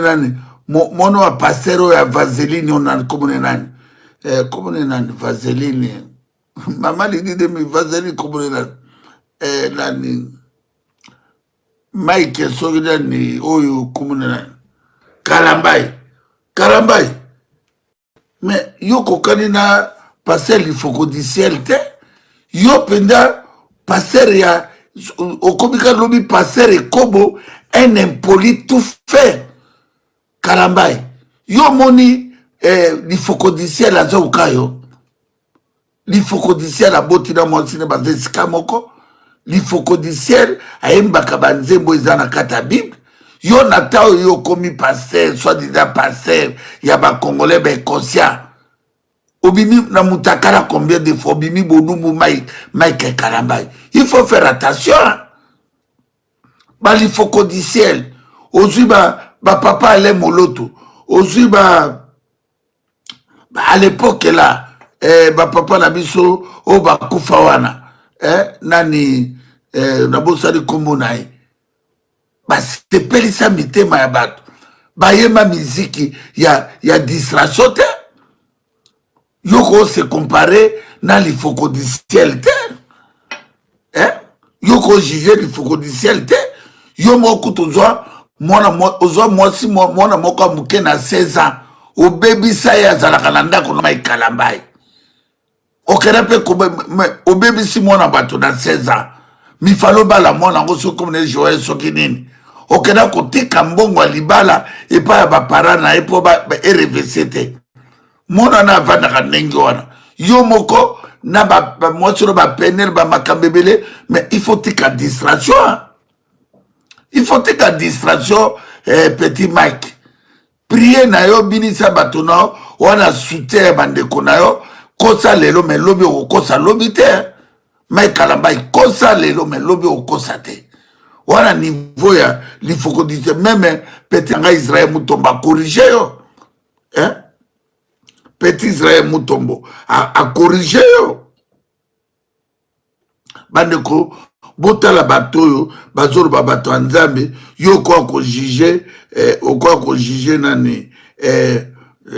nani mono wa pasero ya vaseline on komune nani komune nani vaseline mama lidi de mi vaseline komune nani nani Mike soki nani oyo komune nani Kalambai mais yo kokani na passer l'ifoko diciel te yo penda passer ya okomika lobi passer et kobo un impoli tout fait Kalambai yo moni l'ifoko diciel aza ukayo l'ifoko diciel abotina mwasine baze sikamoko l'ifoko diciel ayembaka banzembo eza na kata bible yo nata yo komi passer soi-disant passer ya ba congolais ba conscient obimi na mutakala combien de fois obimi bonumbu Mike Kalambai il faut faire attention ba l'ifoko diciel ozui ba papa ale moloto ozui ba à l'époque là ba papa na biso o ba kufa wana nani na bosali kombo naye basepelisa mitema ya bato bayema miziki ya distraction te yoko se compare na l'ifoko diciel te yoko juge l'ifoko diciel te yo moko tozwa mwasi mwana moko amuke na 16 ans obebisa ye azalaka na ndako na Mike Kalambai okende mpe obebisi mwana bato na 16 ans mifalo bala mwana yango soki komune Joel soki nini okenda kotika mbongo ya libala epai ya bapara na ye mpo RVC te mwana na avandaka ndenge wana yo moko na mwasi oyo bapenele bamakambo ebele mais il faut tika distraction petit Mike prier na yo binisa bato na yo wana soutien ya bandeko na yo kosa lelo me lobi okokosa lobi te Mike Kalambai kosa lelo me lobi okokosa te wana niveau ya l'ifoko diciel même petit nga Israël Mutombo corriger yo petit Israël Mutombo a corriger yo bandeko botala bato yo bazoro ba bato ya Nzambe yo kwa ko juger nani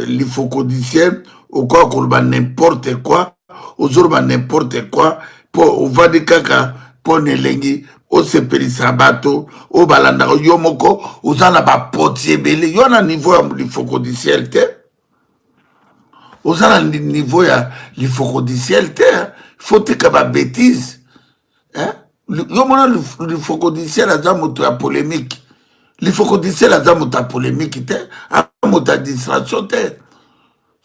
l'ifoko diciel okwa koloba n'importe quoi ozoloba n'importe quoi po ovandi kaka po nelengi osepelisa bato o balandaka yo moko oza na bapoti ebele yo na niveau ya l'ifoko diciel te oza na niveau ya l'ifoko diciel te faut tika babétise yo mona l'ifoko diciel aza moto ya polémique l'ifoko diciel aza moto ya polémique te aza moto ya distraction te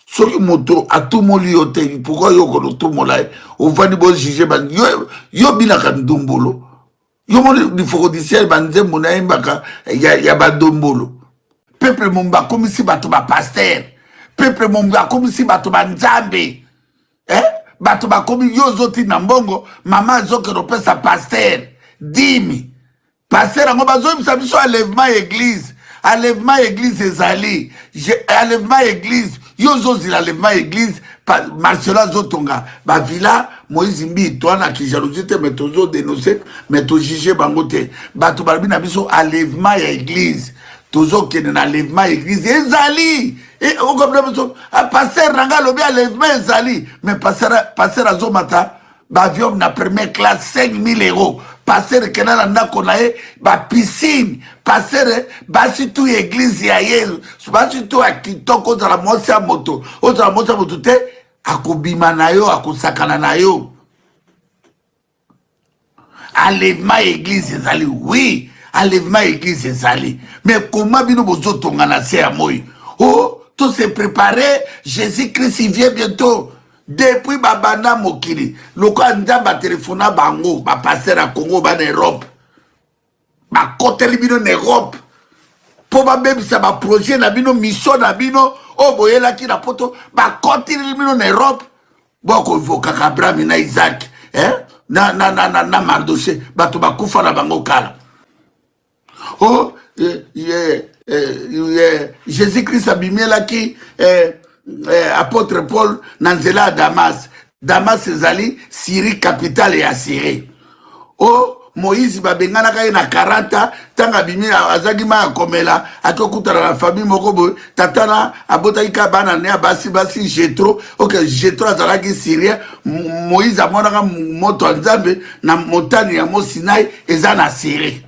soki moto atumoli yo te pourquoi yo kono tumola ye ovandi bo juge ban yo binaka ndombolo yo moni l'ifoko diciel banzembo na yembaka ya bandombolo peuple momba akomisi bato bapaster peuple momba akomisi bato banzambe bato bakomi yo ozoti na mbongo mama azokende opesa paster dimi paster yango bazoyebisa biso enlèvement église ezali enlèvement église yo zozila enlèvement église Marcelo azotonga bavila Moïse Mbi toana ki jalousie te mais tozo dénoncer mais to juger bango te bato balobi na biso enlèvement ya église tozo kende na enlèvement église ezali o comprendre biso pasteur nanga lobi enlèvement ezali mais pasteur azomata baviom na première classe 5 000 €. Passer kena na ndako na ye ba piscine passer basi tu église ya Yesu basi tu akitoko za la mosi ya moto te akobima na yo akosakana na yo enlèvement église ezali oui enlèvement église ezali mais comment bino bozotonga na se ya moi tout se préparer Jésus-Christ il vient bientôt. Depuis babana mokili loko ndamba telefona bango ba passer à Congo ba na Europe ba koteli bino na Europe po ba bebisa ba projet na bino mission na bino o boyela ki na poto ba koteli bino na Europe boko voka Abraham na Isaac na Mardoché bato ba kufa na bango kala Jésus-Christ abimela ki apôtre Paul Nanzela Damas ezali Syrie capitale ya Syrie Moïse babengana ka na karata tanga bimi azaki ma komela akokutana na famille moko tatana abota ika bana ne basi Jetro. OK, Jetro azalaki syrien. Moïse amonaka moto nzambe na montagne ya Sinai eza na Syrie.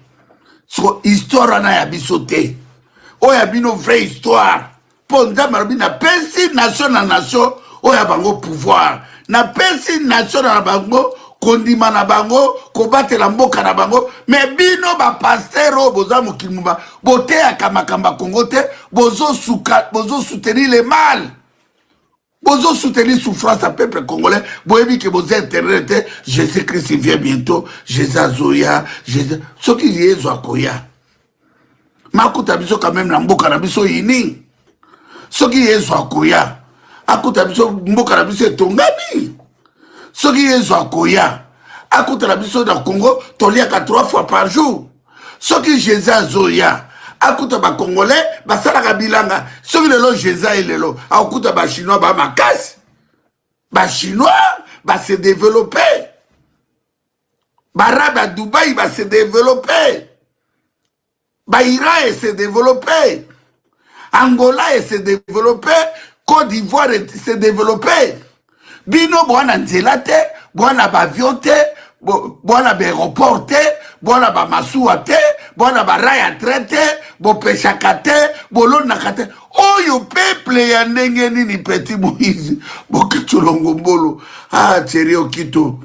So histoire na ya bisote. O ya bino vraie histoire. Po nzambe alobi na pesi nation na nation o ya bango pouvoir. Na pesi nation na bango kondima na bango, kobatela mboka na bango, mais bino ba pasteur boza mokilumba, bote ya kamakamba Congo te, bozo soutenir le mal. Bozo soutenir souffrance à peuple congolais, boyebi que bozo internet, Jésus-Christ vient bientôt, Jésus azoya, Jésus, ce qui y est zoakoya. Makuta biso quand même na mboka na biso yini. Ce qui est zoakoya. Akuta biso mboka na biso etongami. Ce qui est Zoakoya, à côté de la mission dans le Congo, toliaka 3 fois par jour. Ce qui est Jésus Zoya, à côté de Congolais, Basala Bilanga, ce qui est le Jésus et le lo, à côté de Chinois, Makas, Chinois, se développer. Arabe à Dubaï, se développer. Iran se développer. Angola se développer. Côte d'Ivoire se développer. Bino bwana nzela te, bwana bavion te, bwana aéroport te, bwana masuwa te, bwana raya te, bopeshaka te, bolonaka te. Oyo peuple ya ndenge nini Petit Moïse, bokitulongo mbolo. Ah, Thierry Okito.